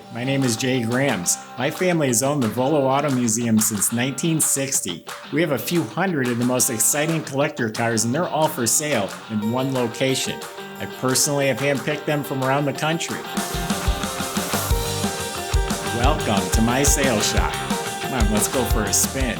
Hi, my name is Jay Grams. My family has owned the Volo Auto Museum since 1960. We have a few hundred of the most exciting collector cars, and they're all for sale in one location. I personally have handpicked them from around the country. Welcome to my sales shop. Come on, let's go for a spin.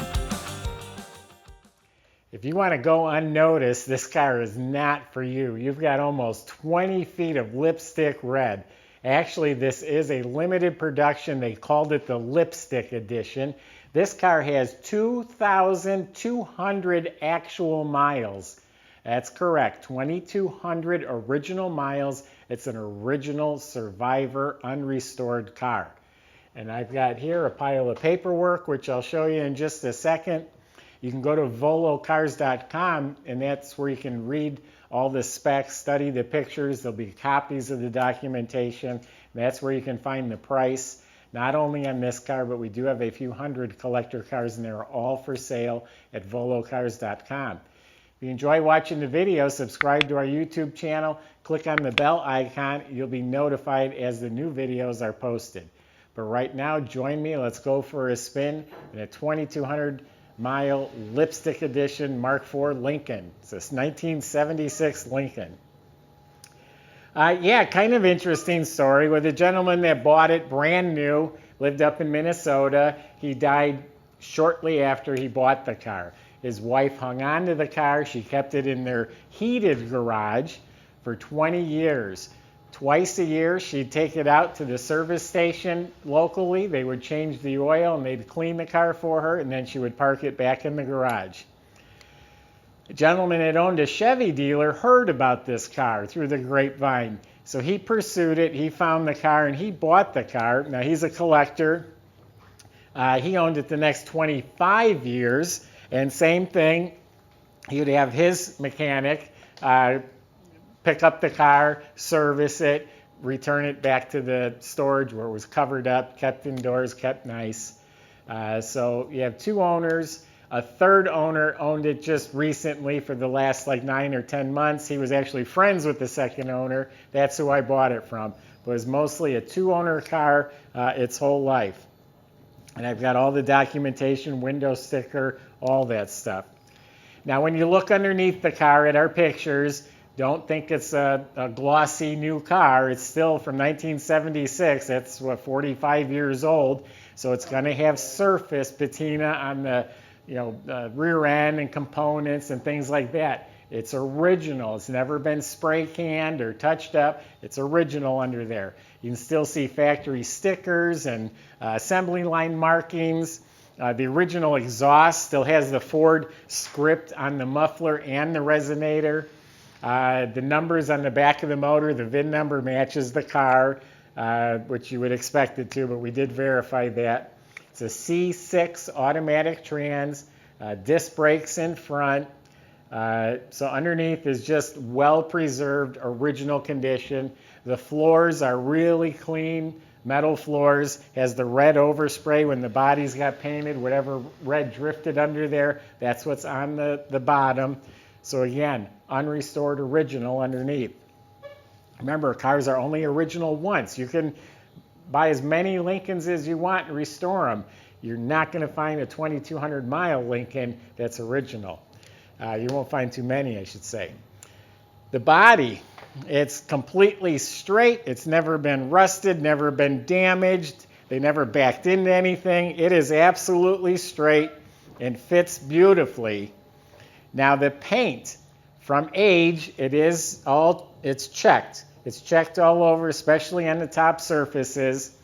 If you want to go unnoticed, this car is not for you. You've got almost 20 feet of lipstick red. Actually, this is a limited production. They called it the Lipstick Edition. This car has 2,200 actual miles. That's correct, 2,200 original miles. It's an original survivor unrestored car. And I've got here a pile of paperwork, which I'll show you in just a second. You can go to volocars.com, and that's where you can read all the specs, study the pictures. There'll be copies of the documentation. That's where you can find the price, not only on this car, but we do have a few hundred collector cars, and they're all for sale at volocars.com. If you enjoy watching the video, subscribe to our YouTube channel, click on the bell icon. You'll be notified as the new videos are posted. But right now, join me. Let's go for a spin in a 2,200 mile Lipstick Edition Mark IV Lincoln. It's this 1976 Lincoln. Yeah, kind of interesting story with a gentleman that bought it brand new, lived up in Minnesota. He died shortly after he bought the car. His wife hung on to the car. She kept it in their heated garage for 20 years. Twice a year, she'd take it out to the service station locally. They would change the oil and they'd clean the car for her, and then she would park it back in the garage. A gentleman that owned a Chevy dealer heard about this car through the grapevine. So he pursued it, he found the car, and he bought the car. Now he's a collector. He owned it the next 25 years, and same thing, he would have his mechanic pick up the car, service it, return it back to the storage where it was covered up, kept indoors, kept nice. So you have two owners. A third owner owned it just recently for the last like 9 or 10 months. He was actually friends with the second owner. That's who I bought it from. It was mostly a two-owner car its whole life. And I've got all the documentation, window sticker, all that stuff. Now when you look underneath the car at our pictures, don't think it's a glossy new car. It's still from 1976. That's, 45 years old. So it's going to have surface patina on the, rear end and components and things like that. It's original. It's never been spray canned or touched up. It's original under there. You can still see factory stickers and assembly line markings. The original exhaust still has the Ford script on the muffler and the resonator. The numbers on the back of the motor, the VIN number matches the car, which you would expect it to, but we did verify that. It's a C6 automatic trans, disc brakes in front. So underneath is just well-preserved, original condition. The floors are really clean, metal floors. Has the red overspray when the bodies got painted, whatever red drifted under there, that's what's on the bottom. So again, unrestored original underneath. Remember, cars are only original once. You can buy as many Lincolns as you want and restore them. You're not going to find a 2,200 mile Lincoln that's original. You won't find too many, I should say. The body, it's completely straight. It's never been rusted, never been damaged. They never backed into anything. It is absolutely straight and fits beautifully. Now the paint, from age, it's checked. It's checked all over, especially on the top surfaces.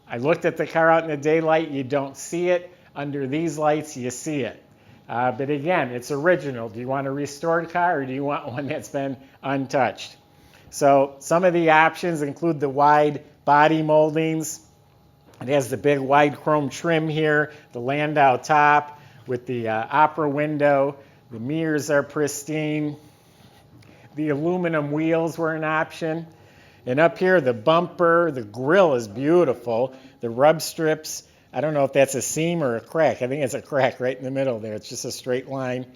I looked at the car out in the daylight. You don't see it. Under these lights, you see it. But again, it's original. Do you want a restored car, or do you want one that's been untouched? So some of the options include the wide body moldings. It has the big wide chrome trim here, the landau top with the opera window. The mirrors are pristine. The aluminum wheels were an option. And up here, the bumper, the grille is beautiful. The rub strips, I don't know if that's a seam or a crack. I think it's a crack right in the middle there. It's just a straight line.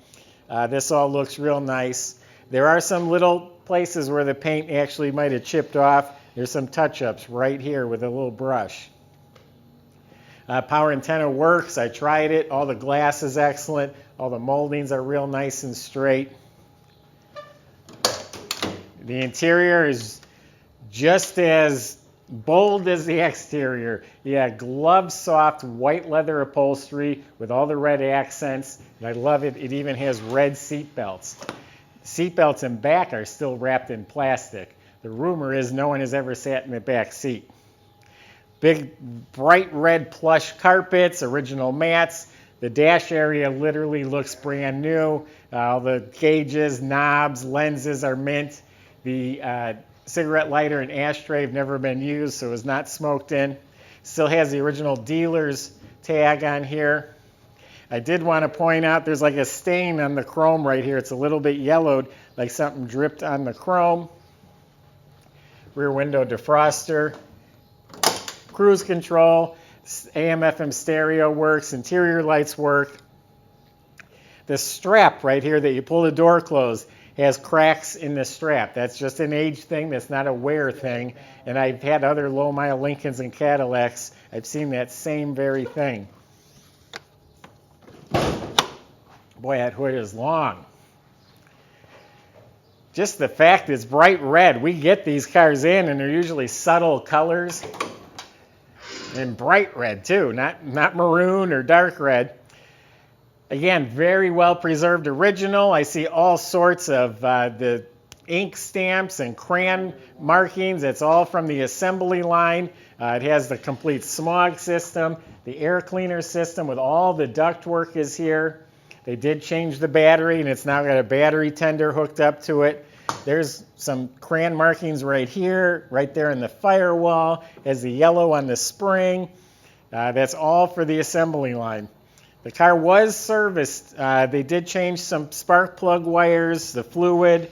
This all looks real nice. There are some little places where the paint actually might have chipped off. There's some touch-ups right here with a little brush. Power antenna works. I tried it. All the glass is excellent. All the moldings are real nice and straight. The interior is just as bold as the exterior. Yeah, glove soft white leather upholstery with all the red accents. And I love it. It even has red seat belts. Seat belts in back are still wrapped in plastic. The rumor is no one has ever sat in the back seat. Big bright red plush carpets, original mats. The dash area literally looks brand new. All the gauges, knobs, lenses are mint. The cigarette lighter and ashtray have never been used, so it was not smoked in. Still has the original dealer's tag on here. I did want to point out there's like a stain on the chrome right here. It's a little bit yellowed, like something dripped on the chrome. Rear window defroster. Cruise control. AM/FM stereo works. Interior lights work. The strap right here that you pull the door closed has cracks in the strap. That's just an age thing. That's not a wear thing. And I've had other low-mile Lincolns and Cadillacs. I've seen that same very thing. Boy, that hood is long. Just the fact it's bright red. We get these cars in, and they're usually subtle colors. And bright red, too. Not maroon or dark red. Again, very well preserved original. I see all sorts of the ink stamps and crayon markings. It's all from the assembly line. It has the complete smog system. The air cleaner system with all the ductwork is here. They did change the battery, and it's now got a battery tender hooked up to it. There's some crayon markings right here, right there in the firewall. Has the yellow on the spring. That's all for the assembly line. The car was serviced. They did change some spark plug wires, the fluid.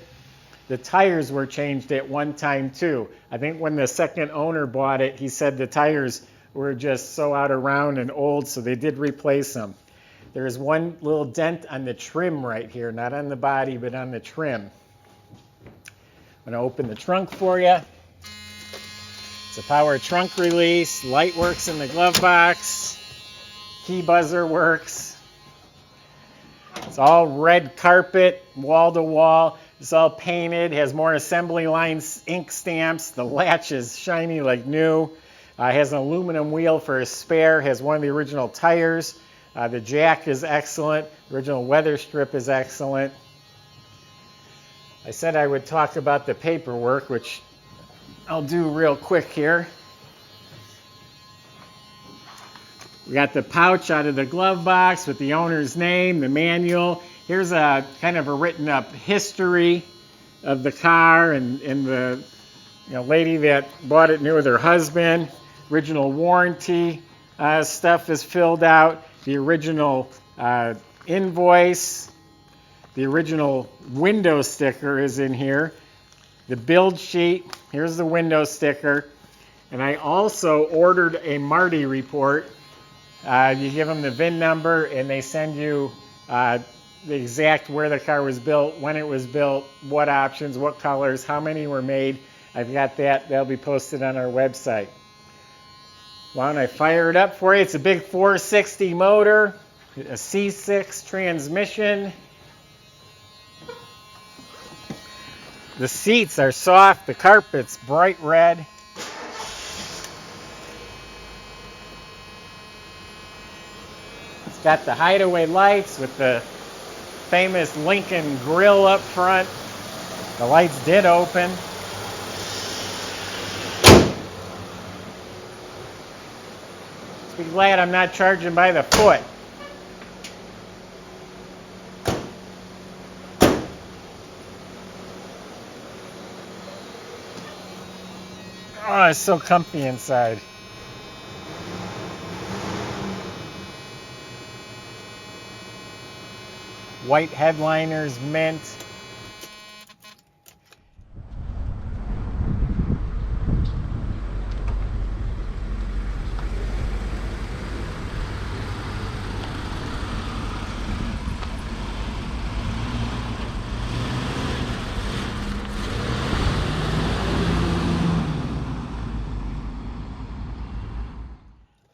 The tires were changed at one time too. I think when the second owner bought it, he said the tires were just so out of round and old, so they did replace them. There is one little dent on the trim right here, not on the body, but on the trim. I'm going to open the trunk for you. It's a power trunk release. Light works in the glove box. Key buzzer works. It's all red carpet, wall to wall. It's all painted. Has more assembly line ink stamps. The latch is shiny like new. Has an aluminum wheel for a spare. Has one of the original tires. The jack is excellent. The original weather strip is excellent. I said I would talk about the paperwork, which I'll do real quick here. We got the pouch out of the glove box with the owner's name, the manual. Here's a kind of a written up history of the car and the lady that bought it new with her husband. Original warranty stuff is filled out. The original invoice. The original window sticker is in here. The build sheet. Here's the window sticker. And I also ordered a Marti Report. You give them the VIN number and they send you the exact where the car was built, when it was built, what options, what colors, how many were made. I've got that. That'll be posted on our website. Why don't I fire it up for you? It's a big 460 motor, a C6 transmission. The seats are soft, the carpet's bright red. It's got the hideaway lights with the famous Lincoln grill up front. The lights did open. Be glad I'm not charging by the foot. Oh, it's so comfy inside. White headliners, mint.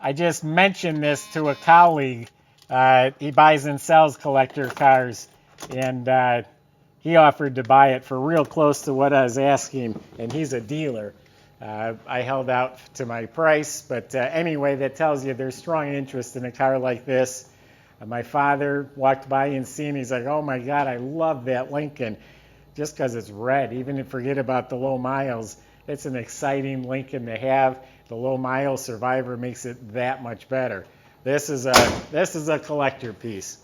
I just mentioned this to a colleague. He buys and sells collector cars, and he offered to buy it for real close to what I was asking, and he's a dealer. I held out to my price, but anyway, that tells you there's strong interest in a car like this. My father walked by and seen, he's like, oh my God, I love that Lincoln. Just because it's red, even if forget about the low miles, it's an exciting Lincoln to have. The low mile Survivor makes it that much better. This is a collector piece.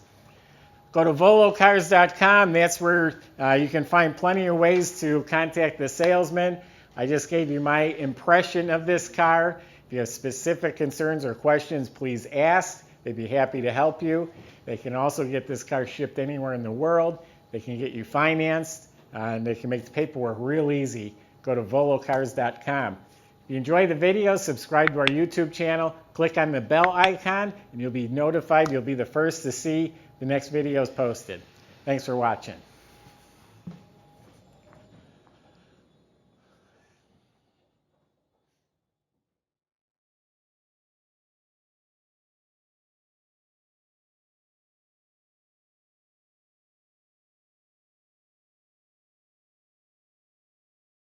Go to volocars.com. That's where you can find plenty of ways to contact the salesman. I just gave you my impression of this car. If you have specific concerns or questions, please ask. They'd be happy to help you. They can also get this car shipped anywhere in the world. They can get you financed, and they can make the paperwork real easy. Go to volocars.com. If you enjoy the video, subscribe to our YouTube channel, click on the bell icon, and you'll be notified. You'll be the first to see the next videos posted. Thanks for watching.